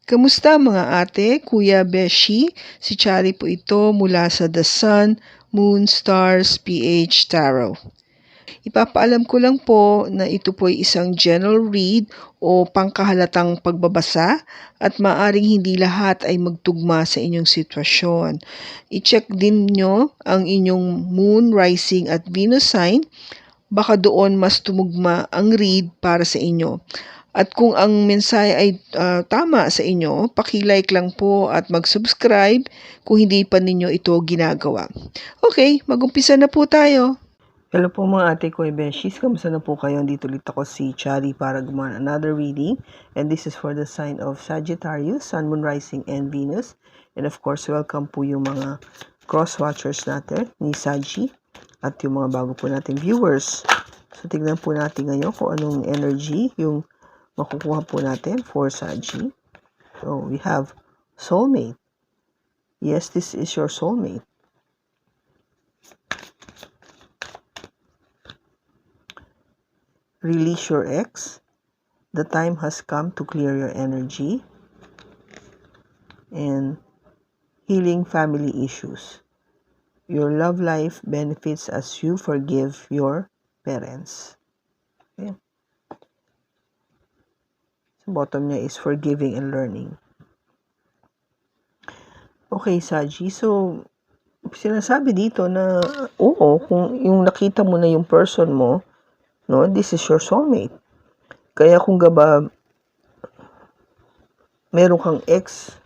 Kamusta mga ate, kuya, beshi? Si Chari po ito mula sa The Sun, Moon, Stars, PH Tarot. Ipapaalam ko lang po na ito po ay isang general read o pangkahalatang pagbabasa at maaring hindi lahat ay magtugma sa inyong sitwasyon. I-check din nyo ang inyong Moon, Rising at Venus sign. Baka doon mas tumugma ang read para sa inyo. At kung ang mensahe ay tama sa inyo, paki-like lang po at mag-subscribe kung hindi pa ninyo ito ginagawa. Okay, mag-umpisa na po tayo. Hello po mga ate ko, Beshis. Kamusta na po kayo? Dito ulit ako si Chari para gumawa another reading. And this is for the sign of Sagittarius, Sun, Moon, Rising, and Venus. And of course, welcome po yung mga cross-watchers natin ni Saji at yung mga bago po nating viewers. So, tignan po natin ngayon kung anong energy yung makukuha po natin for Saji. So, we have soulmate. Yes, this is your soulmate. Release your ex. The time has come to clear your energy. And healing family issues. Your love life benefits as you forgive your parents. Okay. So bottom niya is forgiving and learning. Okay, Saji. So, sinasabi dito na, oo, kung yung nakita mo na yung person mo, no, this is your soulmate. Kaya kung gaba, meron kang ex,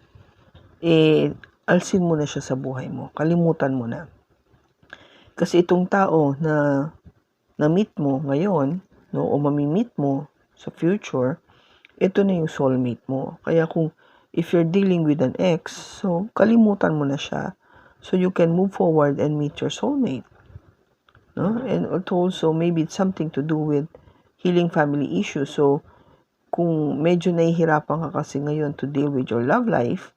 alsin mo na siya sa buhay mo. Kalimutan mo na. Kasi itong tao na na-meet mo ngayon, no, o mamimit mo sa future, ito na yung soulmate mo. Kaya kung if you're dealing with an ex, so kalimutan mo na siya. So you can move forward and meet your soulmate. No? And also, maybe it's something to do with healing family issues. So, kung medyo nahihirapan ka kasi ngayon to deal with your love life,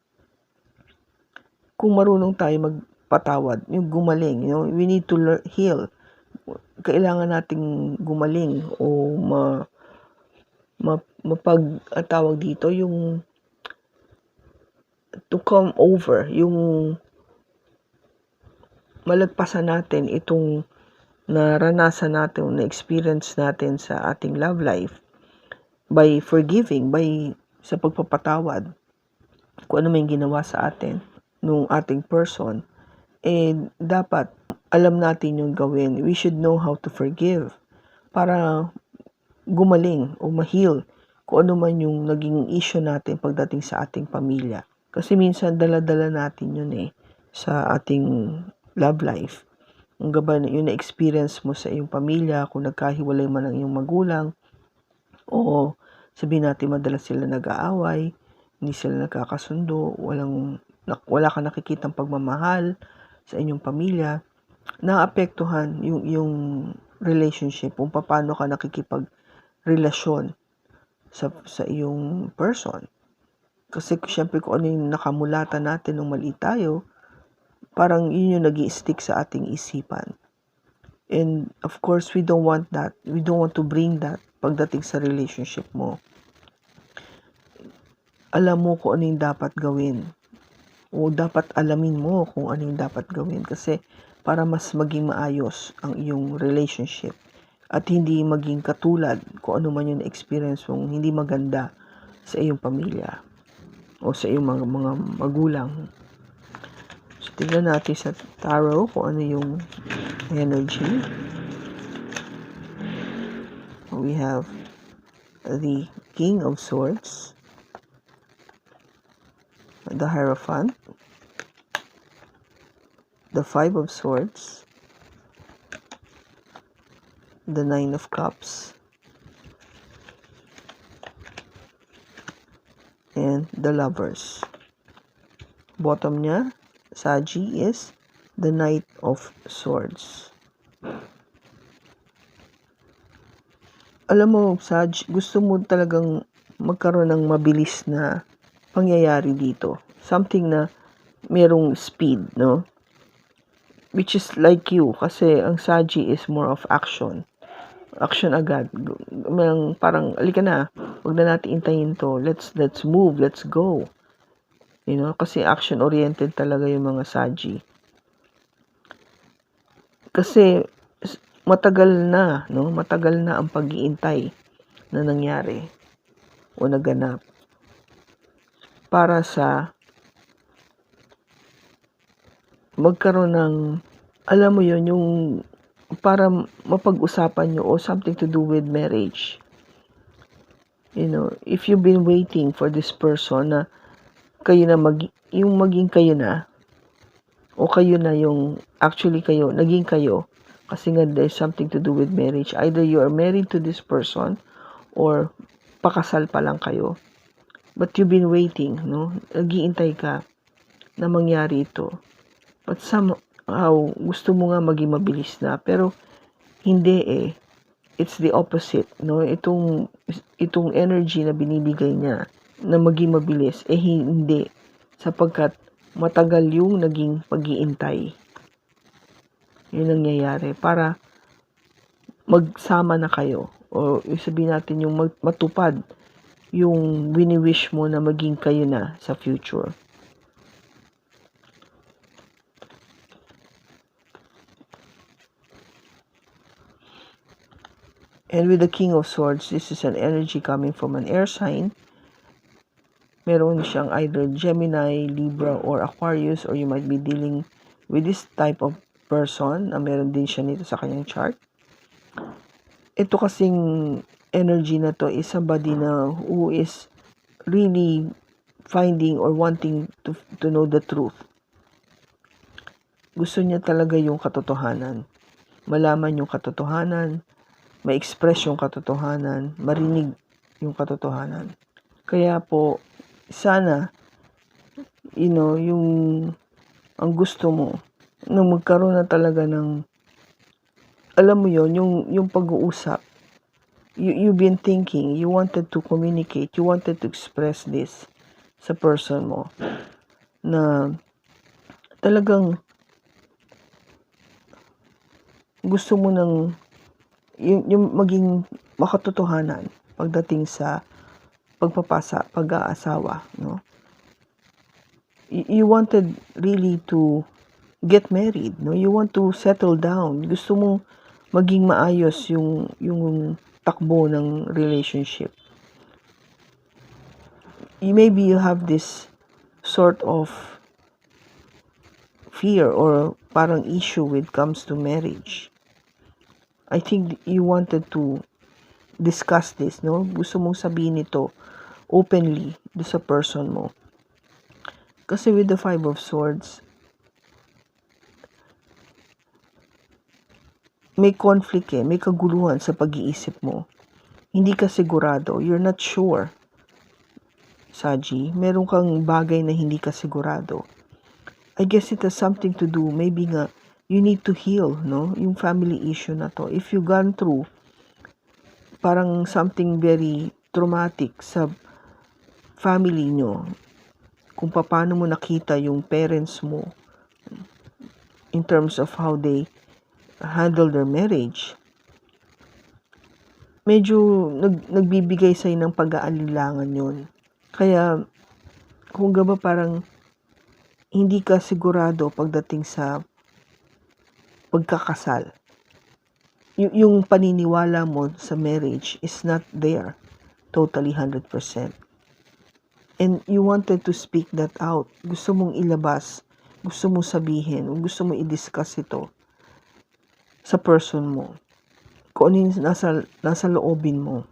kung marunong tayo magpatawad, yung gumaling, we need to heal. Kailangan nating gumaling o mapagtawag dito, yung to come over, yung malagpasan natin itong naranasan natin, na-experience natin sa ating love life by forgiving, sa pagpapatawad kung ano may ginawa sa atin nung ating person. Dapat alam natin yung gawin. We should know how to forgive para gumaling o ma-heal kung ano man yung naging issue natin pagdating sa ating pamilya. Kasi minsan dala-dala natin yun sa ating love life. Ang gaba yung na-experience mo sa iyong pamilya, kung nagkahiwalay man ang iyong magulang, o sabihin natin madalas sila nag-aaway, hindi sila nagkakasundo, wala ka nakikitang pagmamahal sa inyong pamilya, naapektuhan yung relationship, kung paano ka nakikipagrelasyon sa iyong person. Kasi syempre kung ano yung nakamulatan natin nung maliit tayo, parang yun yung nag-i-stick sa ating isipan. And of course, we don't want that. We don't want to bring that pagdating sa relationship mo. Alam mo kung ano yung dapat gawin. O dapat alamin mo kung ano yung dapat gawin. Kasi para mas maging maayos ang iyong relationship. At hindi maging katulad kung ano man yung experience mong hindi maganda sa iyong pamilya. O sa iyong mga magulang. So, tignan natin sa tarot kung ano yung energy. We have the King of Swords, the Hierophant, the Five of Swords, the Nine of Cups, and the Lovers. Bottom niya, Saji, is the Knight of Swords. Alam mo, Saj, gusto mo talagang magkaroon ng mabilis na pangyayari dito. Something na merong speed, no? Which is like you, kasi ang Saji is more of action. action agad. Parang, alika na, huwag na natin intayin to. Let's move, let's go. Kasi action-oriented talaga yung mga Saji. Kasi matagal na ang pag-iintay na nangyari o naganap para sa magkaroon ng, alam mo yun, yung para mapag-usapan nyo o something to do with marriage. If you've been waiting for this person na kayo na yung maging kayo na, o kayo na yung actually kayo, naging kayo, kasi nga there's something to do with marriage. Either you are married to this person or pakasal pa lang kayo. But you've been waiting, nag-iintay ka na mangyari ito. But somehow, gusto mo nga maging mabilis na, pero hindi It's the opposite, Itong energy na binibigay niya na maging mabilis, hindi. Sapagkat matagal yung naging pag-iintay. Yun ang nangyayari para magsama na kayo. O sabihin natin yung matupad yung wini-wish mo na maging kayo na sa future. And with the King of Swords, this is an energy coming from an air sign. Meron siyang either Gemini, Libra, or Aquarius, or you might be dealing with this type of person na meron din siya nito sa kanyang chart. Ito kasing energy na to is somebody na who is really finding or wanting to know the truth. Gusto niya talaga yung katotohanan. Malaman yung katotohanan, ma-express yung katotohanan, marinig yung katotohanan. Kaya po, sana, yung ang gusto mo, nung magkaroon na talaga ng, alam mo yon, yung pag-uusap, you've been thinking, you wanted to communicate, you wanted to express this sa person mo, na talagang gusto mo ng yung maging makatotohanan pagdating sa pag-aasawa, You wanted really to get married, You want to settle down. Gusto mong maging maayos yung takbo ng relationship. Maybe you have this sort of fear or parang issue when it comes to marriage. I think you wanted to discuss this, Gusto mong sabihin ito openly sa person mo. Kasi with the Five of Swords, may conflict may kaguluhan sa pag-iisip mo. Hindi ka sigurado, you're not sure. Saji, meron kang bagay na hindi ka sigurado. I guess it has something to do, maybe nga, you need to heal, yung family issue na to. If you've gone through parang something very traumatic sa family nyo, kung paano mo nakita yung parents mo in terms of how they handle their marriage, medyo nagbibigay sa'yo ng pag-aalilangan yun. Kaya, kung gaba parang hindi ka sigurado pagdating sa pagkakasal. Yung paniniwala mo sa marriage is not there totally 100%. And you wanted to speak that out. Gusto mong ilabas, gusto mong sabihin, gusto mong i-discuss ito sa person mo. Kung ano yung nasa loobin mo.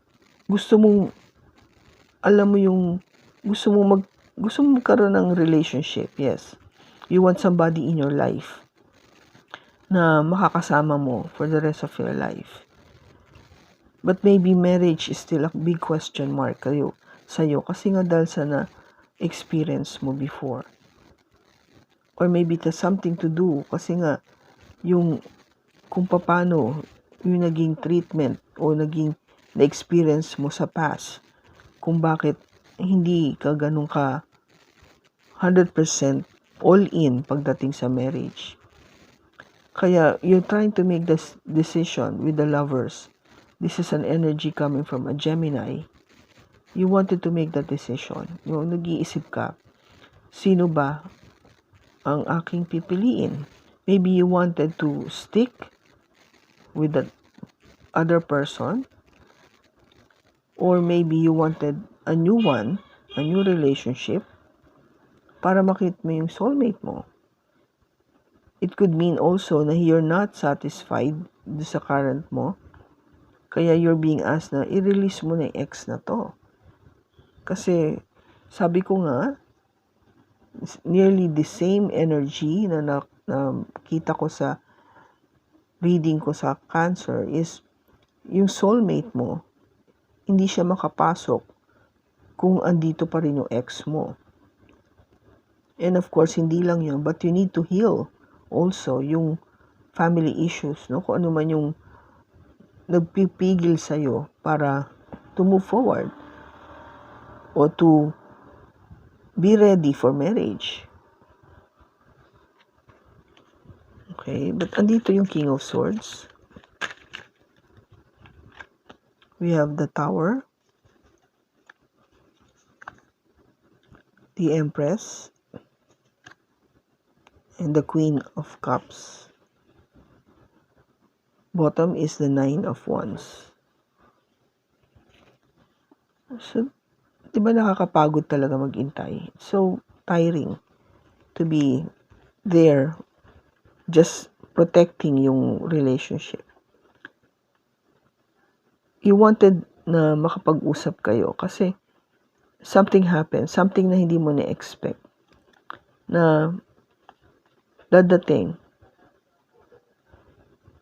Gusto mong, alam mo yung, gusto mong magkaroon ng relationship, yes. You want somebody in your life na makakasama mo for the rest of your life. But maybe marriage is still a big question mark sa'yo kasi nga dahil sa na-experience mo before. Or maybe it has something to do kasi nga yung kung paano yung naging treatment o naging na-experience mo sa past, kung bakit hindi ka ganun ka 100% all in pagdating sa marriage. Kaya you're trying to make this decision with the lovers this is an energy coming from a Gemini, you wanted to make that decision. Yung nag-iisip ka, sino ba ang aking pipiliin? Maybe you wanted to stick with that other person, or maybe you wanted a new one, a new relationship, para makita mo yung soulmate mo. It could mean also na you're not satisfied sa current mo, kaya you're being asked na i-release mo na yung ex na to. Kasi sabi ko nga, nearly the same energy na nakita ko sa reading ko sa Cancer is yung soulmate mo, hindi siya makapasok kung andito pa rin yung ex mo. And of course, hindi lang yun, but you need to heal also yung family issues, no? Kung ano man yung nagpipigil sa'yo para to move forward o to be ready for marriage. Okay, but andito yung King of Swords. We have the Tower, the Empress, and the Queen of Cups. Bottom is the Nine of Wands. So, di ba nakakapagod talaga maghintay? So tiring to be there just protecting yung relationship. You wanted na makapag-usap kayo kasi something happened, something na hindi mo na-expect na dadating.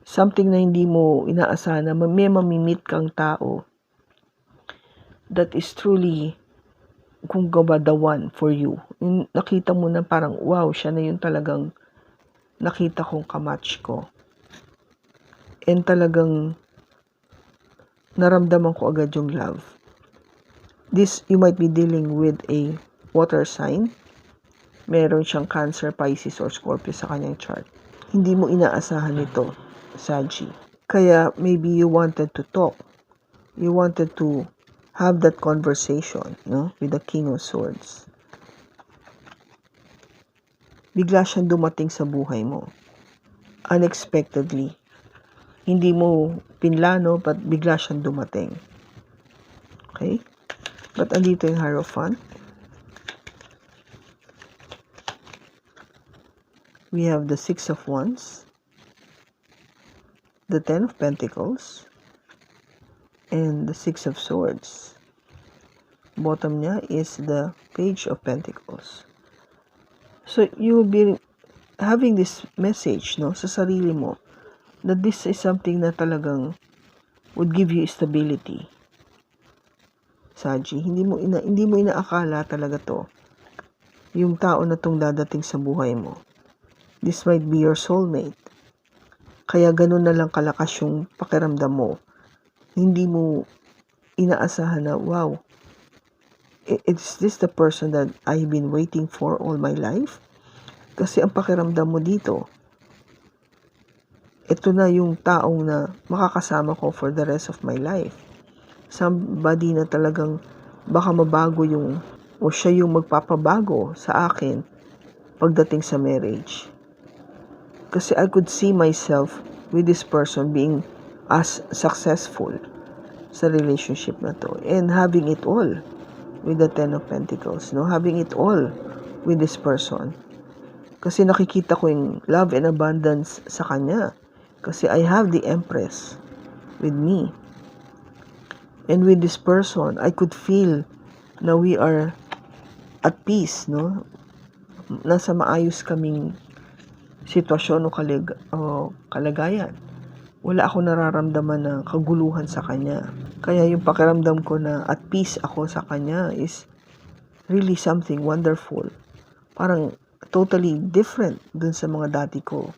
Something na hindi mo inaasahan na may mamimit kang tao that is truly, kung ba, the one for you. Yung nakita mo na parang, wow, siya na yung talagang nakita kong kamatch ko. And talagang naramdaman ko agad yung love. This, you might be dealing with a water sign. Meron siyang Cancer, Pisces, or Scorpio sa kanyang chart. Hindi mo inaasahan ito, Saggy. Kaya maybe you wanted to talk. You wanted to have that conversation, no, with the King of Swords. Bigla siyang dumating sa buhay mo. Unexpectedly. Hindi mo pinlano, but bigla siyang dumating. Okay? But andito yung Hierophant. We have the Six of Wands, the Ten of Pentacles, and the Six of Swords. Bottom niya is the Page of Pentacles. So, you will be having this message, no, sa sarili mo, that this is something na talagang would give you stability. Saggy, hindi mo inaakala talaga to. Yung tao na tong dadating sa buhay mo. This might be your soulmate. Kaya ganun na lang kalakas yung pakiramdam mo. Hindi mo inaasahan na, wow, is this the person that I've been waiting for all my life? Kasi ang pakiramdam mo dito, ito na yung taong na makakasama ko for the rest of my life. Somebody na talagang baka mabago yung, o siya yung magpapabago sa akin pagdating sa marriage. Kasi I could see myself with this person being as successful sa relationship na to. And having it all with the Ten of Pentacles. No? Having it all with this person. Kasi nakikita ko yung love and abundance sa kanya. Kasi I have the Empress with me. And with this person, I could feel na we are at peace. No? Nasa maayos kaming sitwasyon o kalagayan. Wala ako nararamdaman na kaguluhan sa kanya. Kaya yung pakiramdam ko na at peace ako sa kanya is really something wonderful. Parang totally different dun sa mga dati ko.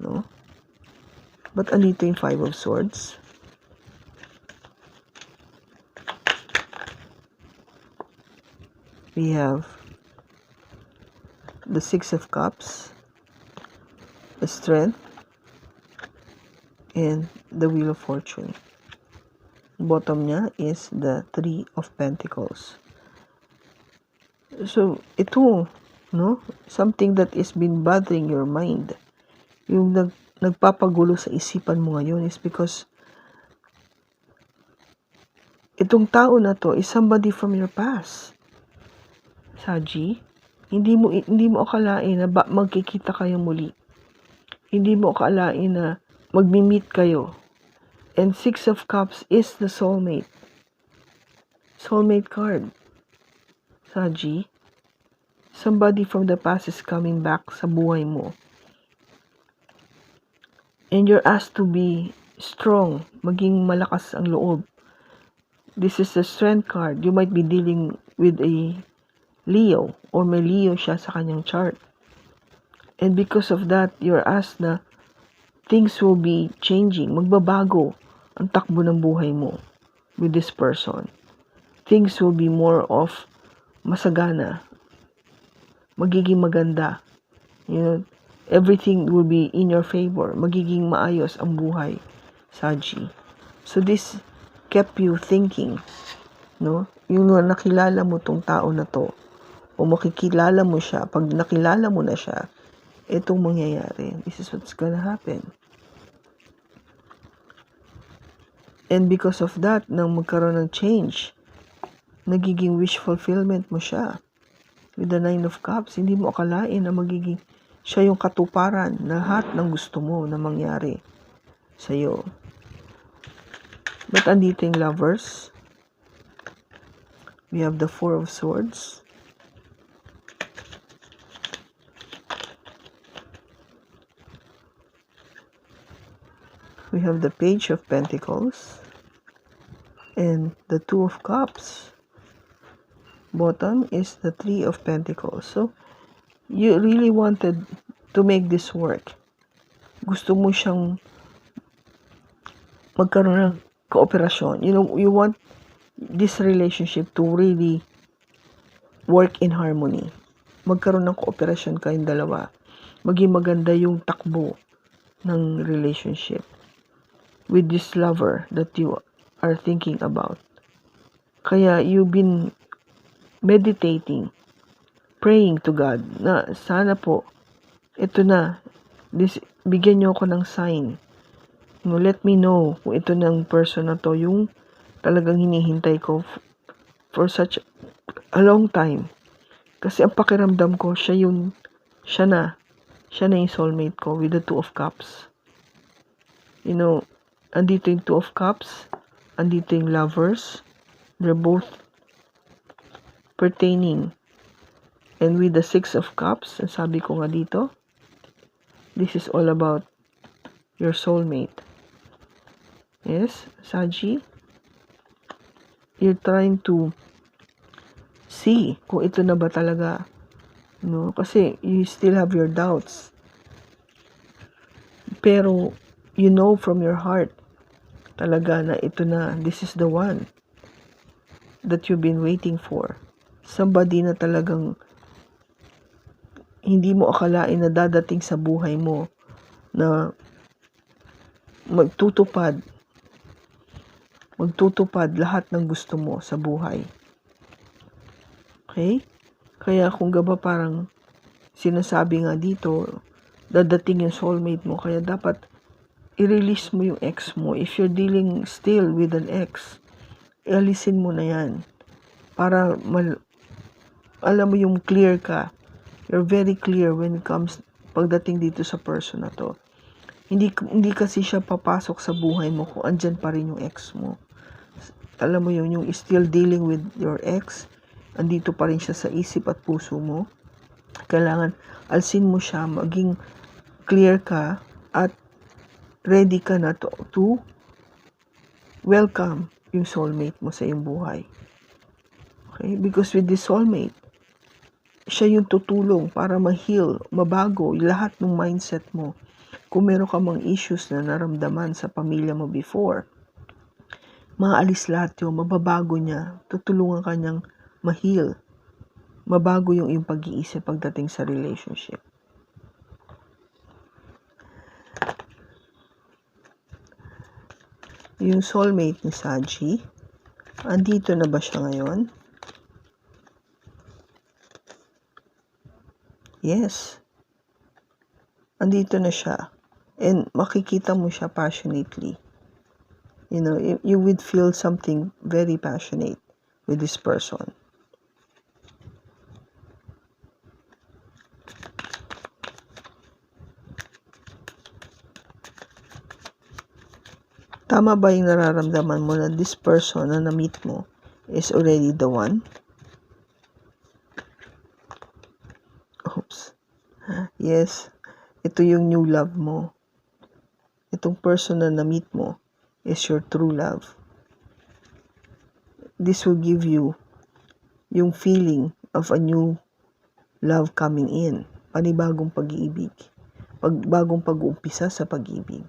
No? But andito yung Five of Swords. We have the Six of Cups, the Strength, and the Wheel of Fortune. bottom niya is the Three of Pentacles. So, ito, no? Something that is been bothering your mind. Yung nagpapagulo sa isipan mo ngayon is because itong tao na to is somebody from your past. Saji, hindi mo akalain na magkikita kayo muli. Hindi mo akalain na magmi-meet kayo. And Six of Cups is the soulmate. Soulmate card. Saji, somebody from the past is coming back sa buhay mo. And you're asked to be strong, maging malakas ang loob. This is the Strength card. You might be dealing with a Leo or may Leo siya sa kanyang chart. And because of that, you're asked na things will be changing. Magbabago ang takbo ng buhay mo with this person. Things will be more of masagana. Magiging maganda. You know, everything will be in your favor. Magiging maayos ang buhay, Saji. So this kept you thinking, no? Yung nakilala mo tong tao na to, o makikilala mo siya, pag nakilala mo na siya, itong mangyayari. This is what's gonna happen. And because of that, nang magkaroon ng change, nagiging wish fulfillment mo siya. With the Nine of Cups, hindi mo akalain na magiging siya yung katuparan na lahat ng gusto mo na mangyari sa'yo. But andito yung Lovers. We have the Four of Swords. We have the Page of Pentacles and the Two of Cups. Bottom is the Three of Pentacles. So, you really wanted to make this work. Gusto mo siyang magkaroon ng kooperasyon. You know, you want this relationship to really work in harmony. Magkaroon ng kooperasyon kayong dalawa. Maging maganda yung takbo ng relationship with this lover that you are thinking about. Kaya you've been meditating, praying to God na sana po, ito na, bigyan niyo ako ng sign. No, let me know kung ito ng person na to, yung talagang hinihintay ko for such a long time. Kasi ang pakiramdam ko, siya na yung soulmate ko with the Two of Cups. You know, andito yung Two of Cups, andito yung Lovers. They're both pertaining. And with the Six of Cups, sabi ko nga dito, this is all about your soulmate. Yes, Saji, you're trying to see kung ito na ba talaga, no? Kasi you still have your doubts. Pero you know from your heart talaga na ito na, this is the one that you've been waiting for. Somebody na talagang hindi mo akalain na dadating sa buhay mo na magtutupad lahat ng gusto mo sa buhay. Okay? Kaya kung gaba parang sinasabi nga dito, dadating yung soulmate mo, kaya dapat i-release mo yung ex mo. If you're dealing still with an ex, alisin mo na yan. Para alam mo yung clear ka. You're very clear when it comes pagdating dito sa person na to. Hindi kasi siya papasok sa buhay mo kung andyan pa rin yung ex mo. Alam mo yun, yung still dealing with your ex, andito pa rin siya sa isip at puso mo. Kailangan alsin mo siya, maging clear ka at ready ka na to welcome yung soulmate mo sa iyong buhay. Okay? Because with this soulmate, siya yung tutulong para ma-heal, mabago lahat ng mindset mo. Kung meron ka mang issues na naramdaman sa pamilya mo before, maalis lahat yun, mababago niya, tutulungan ka niyang ma-heal, mabago yung iyong pag-iisip pagdating sa relationship. yung soulmate ni Saji. Andito na ba siya ngayon? Yes. Andito na siya. And makikita mo siya passionately. You know, you would feel something very passionate with this person. Tama ba yung nararamdaman mo na this person na na-meet mo is already the one? Oops. Yes, ito yung new love mo. Itong person na na-meet mo is your true love. This will give you yung feeling of a new love coming in. Panibagong pag-iibig. Bagong pag-uumpisa sa pag-ibig.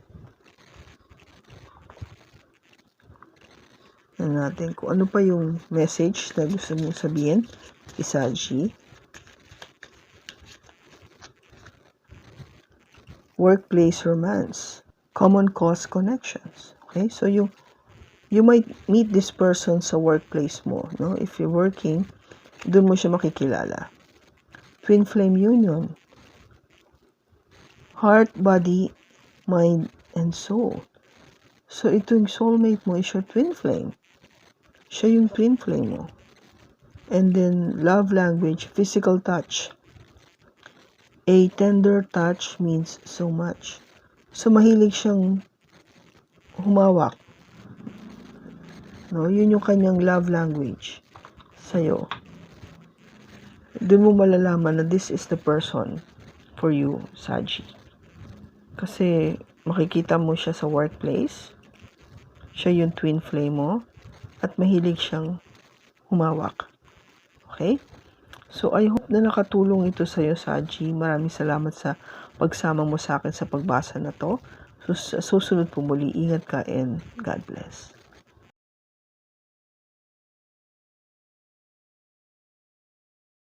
Natin kung ano pa yung message na gusto mong sabihin kay Saji. Workplace romance, common cause connections. Okay, so you might meet this person sa workplace mo, no? If you're working, doon mo siya makikilala. Twin flame union, heart, body, mind, and soul. So ito yung soulmate mo is your twin flame. Siya yung twin flame mo. And then love language, physical touch. A tender touch means so much. So, mahilig siyang humawak. No, yun yung kanyang love language sa'yo. Doon mo malalaman na this is the person for you, Saji. Kasi makikita mo siya sa workplace. Siya yung twin flame mo. At mahilig siyang humawak. Okay? So, I hope na nakatulong ito sa iyo, Saji. Maraming salamat sa pagsama mo sa akin sa pagbasa na to. So, sa susunod po muli, ingat ka and God bless.